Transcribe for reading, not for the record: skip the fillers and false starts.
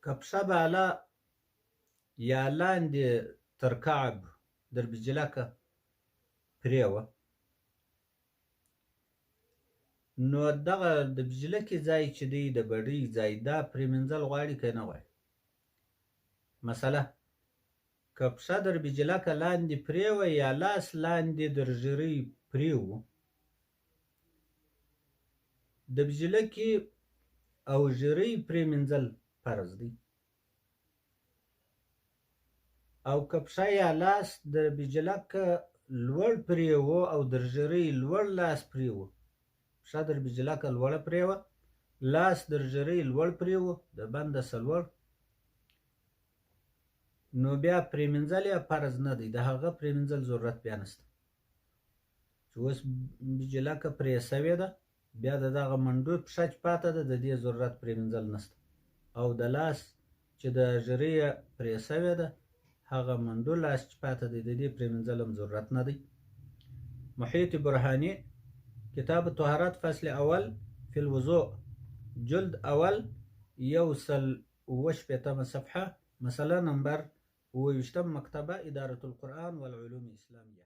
که پښه بالا یا لاندې تر کعب در بجلکه پرېوه، نو دغه د بجلکې ځای چې دی د بډۍ ځای دا پرېمینځل غواړي که نه غواړي. مسله که پښه در بجلکه لاندې پرېوه یا لاس لاندې در ژرۍ پرېوو، د بجلکې او ژرۍ پرېمینځل فرض دی. او که پښه یا لاس در بجلکه لوړ پرېوه او در ژرۍ لوړ لاس پرېوه، پښه در بجلکه لوړه پرېوه، لاس در ژرۍ لوړ پرېوه د بنده څلور، نو بیا پرېمینځل یې فرض نه دی، د هغه پرېمینځل ضرورت بیا نشته. چې اوس بجلکه پرې سوې ده، بیا د دغه منډو پښه چې پاته ده د دې ضرورت پرېمینځل نشته. او د لاس چې د ژرۍ پرې سوې ده، هغه منډو لاس چې پاته دی د دې پرېمینځل هم ضرورت نه دی. محیط برهاني کتاب طهارت فصل اول فی الوضوء جلد اول 170 صفحه، مسأله نمبر 27، مکتبه ادارة القرآن والعلوم الاسلامیه.